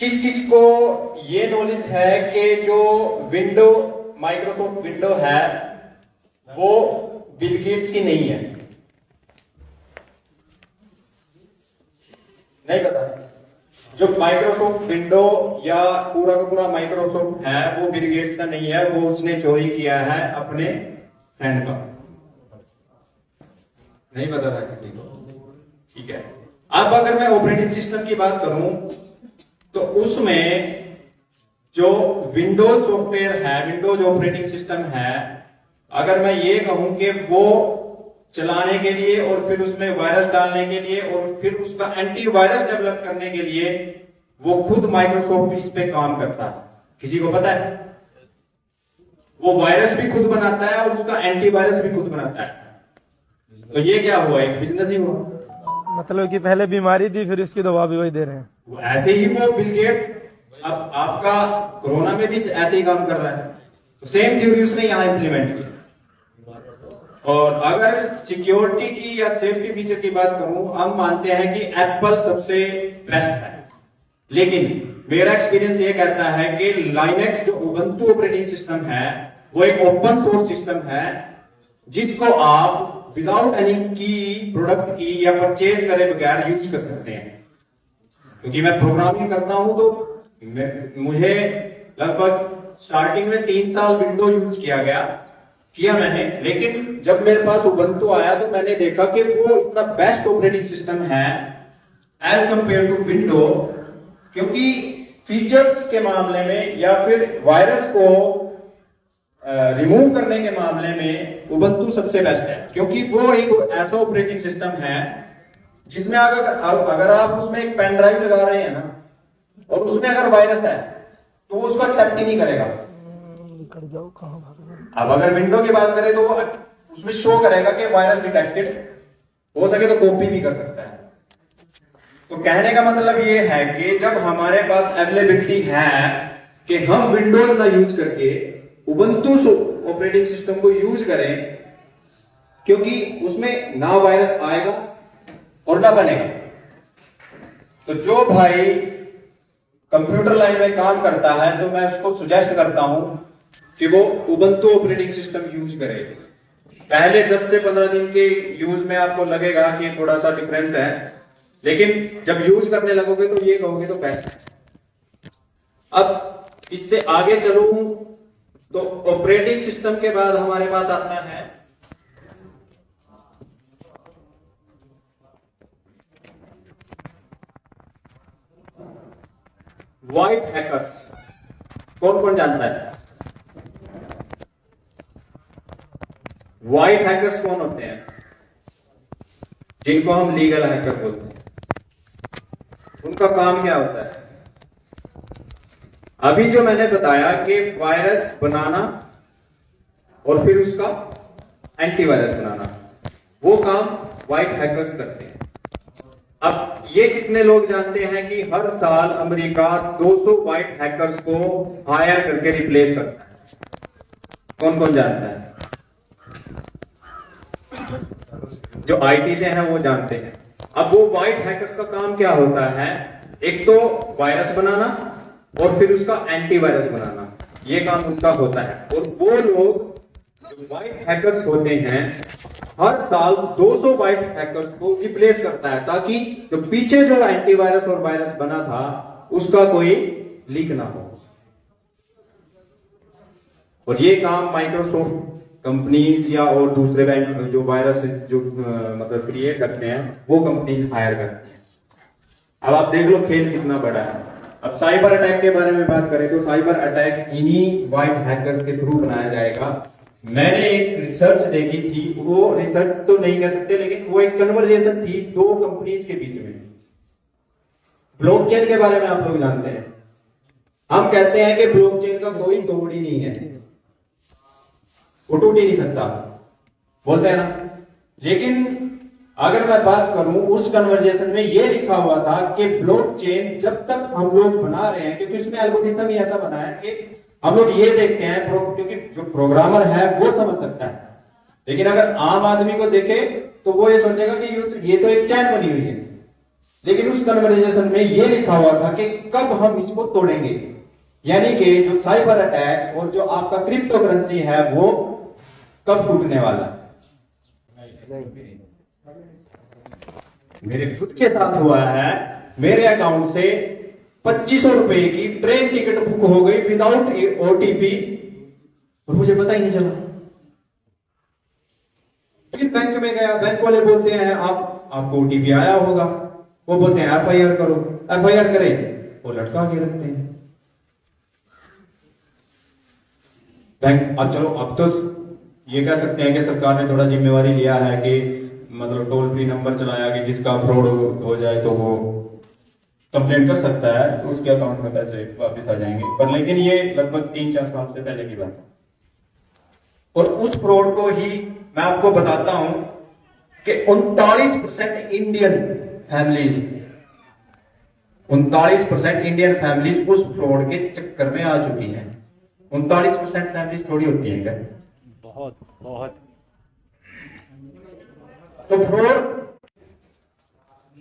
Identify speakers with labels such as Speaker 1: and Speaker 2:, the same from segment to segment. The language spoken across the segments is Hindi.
Speaker 1: किस किस को ये नॉलेज है कि जो विंडो माइक्रोसॉफ्ट विंडो है वो बिल गेट्स की नहीं है? नहीं पता? जो माइक्रोसॉफ्ट विंडो या पूरा का पूरा माइक्रोसॉफ्ट है वो बिल गेट्स का नहीं है, वो उसने चोरी किया है अपने फ्रेंड का। नहीं पता था किसी को? ठीक है। अब अगर मैं ऑपरेटिंग सिस्टम की बात करूं तो उसमें जो विंडोज सॉफ्टवेयर है, विंडोज ऑपरेटिंग सिस्टम है, अगर मैं ये कहूं कि वो चलाने के लिए और फिर उसमें वायरस डालने के लिए और फिर उसका एंटीवायरस डेवलप करने के लिए वो खुद माइक्रोसॉफ्ट इस पे काम करता है। किसी को पता है? वो वायरस भी खुद बनाता है और उसका एंटीवायरस भी खुद बनाता है। तो ये क्या हुआ? एक बिजनेस ही हुआ।
Speaker 2: मतलब कि पहले बीमारी थी फिर इसकी दवा भी वही दे रहे हैं।
Speaker 1: ऐसे ही वो बिल गेट्स अब आपका कोरोना में भी ऐसे ही काम कर रहा है। तो सेम थ्योरी उसने यहां इंप्लीमेंट की। और अगर सिक्योरिटी की या सेफ्टी फीचर की बात करूं, हम मानते हैं कि एप्पल सबसे बेस्ट है, लेकिन मेरा एक्सपीरियंस ये कहता है कि लाइनेक्स जो उबंटू ऑपरेटिंग सिस्टम है वो एक ओपन सोर्स सिस्टम है जिसको आप विदाउट एनी की प्रोडक्ट की या परचेज करे बगैर यूज कर सकते हैं। क्योंकि मैं प्रोग्रामिंग करता हूं तो मुझे लगभग स्टार्टिंग में 3 साल विंडो यूज किया मैंने, लेकिन जब मेरे पास उबंटू आया तो मैंने देखा कि वो इतना बेस्ट ऑपरेटिंग सिस्टम है एज कंपेयर टू विंडो, क्योंकि फीचर्स के मामले में या फिर वायरस को रिमूव करने के मामले में उबंटू सबसे बेस्ट है। क्योंकि वो एक ऐसा ऑपरेटिंग सिस्टम है जिसमें अगर आप उसमें एक पेन ड्राइव लगा रहे हैं ना और उसमें अगर वायरस है तो वो उसको एक्सेप्ट ही नहीं करेगा। अब अगर विंडो की बात करें तो वो उसमें शो करेगा कि वायरस डिटेक्टेड, हो सके तो कॉपी भी कर सकता है। तो कहने का मतलब ये है कि जब हमारे पास अवेलेबिलिटी है कि हम विंडोज ना यूज करके उबंटू ऑपरेटिंग सिस्टम को यूज करें, क्योंकि उसमें ना वायरस आएगा और ना बनेगा। तो जो भाई कंप्यूटर लाइन में काम करता है तो मैं उसको सुजेस्ट करता हूं कि वो उबंटू ऑपरेटिंग सिस्टम यूज करे। पहले 10 से 15 दिन के यूज में आपको लगेगा कि थोड़ा सा डिफरेंस है, लेकिन जब यूज करने लगोगे तो ये कहोगे तो बेस्ट है। अब इससे आगे चलूं तो ऑपरेटिंग सिस्टम के बाद हमारे पास आता है व्हाइट हैकर्स। कौन कौन जानता है व्हाइट हैकर्स कौन होते हैं? जिनको हम लीगल हैकर बोलते हैं। उनका काम क्या होता है? अभी जो मैंने बताया कि वायरस बनाना और फिर उसका एंटीवायरस बनाना, वो काम व्हाइट हैकर्स करते हैं। अब ये कितने लोग जानते हैं कि हर साल अमेरिका 200 व्हाइट हैकर्स को हायर करके रिप्लेस करता है? कौन कौन जानता है? जो आईटी से हैं वो जानते हैं। अब वो व्हाइट हैकर्स का काम क्या होता है? एक तो वायरस बनाना और फिर उसका एंटीवायरस बनाना, ये काम उनका होता है। और वो लोग जो व्हाइट हैकर्स होते हैं हर साल 200 व्हाइट हैकर्स को रिप्लेस करता है, ताकि जो पीछे जो एंटीवायरस और वायरस बना था उसका कोई लीक ना हो। और ये काम माइक्रोसॉफ्ट कंपनीज या और दूसरे बैंक जो वायरस जो मतलब क्रिएट करते हैं वो कंपनीज हायर करती हैं। अब आप देख लो खेल कितना बड़ा है। अब साइबर अटैक के बारे में बात करें तो साइबर अटैक इन्हीं व्हाइट हैकर्स के थ्रू बनाया जाएगा। मैंने एक रिसर्च देखी थी, वो रिसर्च तो नहीं कह सकते, लेकिन वो एक कन्वर्जेशन थी 2 कंपनीज के बीच में। ब्लॉकचेन के बारे में आप लोग जानते हैं। हम कहते हैं कि ब्लॉकचेन का कोई तोड़ ही नहीं है, वो टूट ही नहीं सकता, बोलते हैं ना। लेकिन अगर मैं बात करूं उस कन्वर्जेशन में ये लिखा हुआ था कि ब्लॉकचेन जब तक हम लोग बना रहे हैं, क्योंकि उसमें एल्गोरिथम ही ऐसा बना है कि हम लोग ये देखते हैं, क्योंकि जो प्रोग्रामर है वो समझ सकता है, लेकिन अगर आम आदमी को देखे तो वो ये सोचेगा कि ये तो एक चैन बनी हुई है। लेकिन उस कन्वर्सेशन में ये लिखा हुआ था कि कब हम इसको तोड़ेंगे, यानी कि जो साइबर अटैक और जो आपका क्रिप्टो करेंसी है वो कब टूटने वाला है। मेरे खुद के साथ हुआ है, मेरे अकाउंट से 2500 रुपए की ट्रेन टिकट बुक हो गई विदाउट ओटीपी और मुझे पता ही नहीं चला। फिर बैंक में गया, बैंक वाले बोलते हैं आपको ओटीपी आया होगा, वो बोलते हैं एफआईआर करो, एफआईआर करें वो लटका के रखते हैं बैंक। अब चलो अब तो ये कह सकते हैं कि सरकार ने थोड़ा जिम्मेवारी लिया है कि मतलब टोल फ्री नंबर चलाया कि जिसका फ्रॉड हो जाए तो वो कंप्लेंट कर सकता है, तो उसके अकाउंट में पैसे वापस आ जाएंगे। पर लेकिन ये लगभग 3-4 साल से पहले की बात है। और उस फ्रॉड को ही मैं आपको बताता हूं कि 39% इंडियन फैमिलीज 39% इंडियन फैमिलीज उस फ्रॉड के चक्कर में आ चुकी हैं। 39% फैमिलीज थोड़ी होती है क्या?
Speaker 2: बहुत बहुत।
Speaker 1: तो फ्रॉड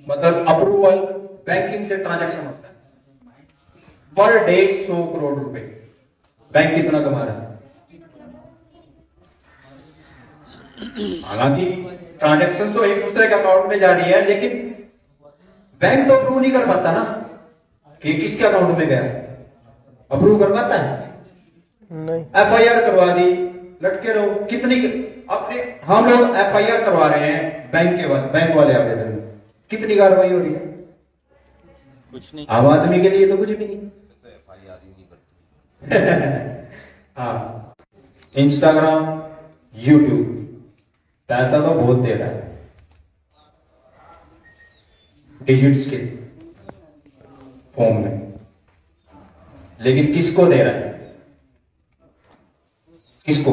Speaker 1: मतलब अप्रूवल बैंकिंग से ट्रांजैक्शन होता है, पर डे 100 करोड़ रुपए बैंक कितना कमा रहा है। हालांकि ट्रांजैक्शन तो एक दूसरे के अकाउंट में जा रही है, लेकिन बैंक तो अप्रूव नहीं कर पाता ना कि किसके अकाउंट में गया। अप्रूव कर पाता है?
Speaker 2: नहीं।
Speaker 1: एफआईआर करवा दी, लटके रहो। कितनी अपने हम लोग एफआईआर करवा रहे हैं बैंक वाले आवेदन में, कितनी कार्रवाई हो रही है?
Speaker 2: कुछ नहीं।
Speaker 1: आम आदमी के लिए तो कुछ भी नहीं। तो एफआईआर ही नहीं करते। हाँ, इंस्टाग्राम, यूट्यूब पैसा तो बहुत दे रहा है डिजिट्स के फॉर्म में, लेकिन किसको दे रहा है? किसको?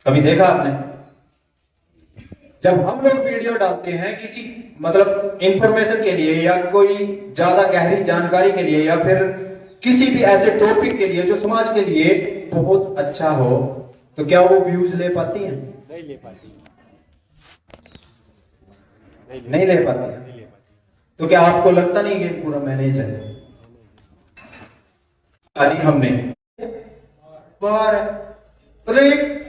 Speaker 1: कभी देखा आपने? जब हम लोग वीडियो डालते हैं किसी मतलब इंफॉर्मेशन के लिए या कोई ज्यादा गहरी जानकारी के लिए या फिर किसी भी ऐसे टॉपिक के लिए जो समाज के लिए बहुत अच्छा हो, तो क्या वो व्यूज ले पाती हैं?
Speaker 2: नहीं ले पाती।
Speaker 1: नहीं ले पाती। तो क्या आपको लगता नहीं कि पूरा मैनेज है? अभी हमने पर एक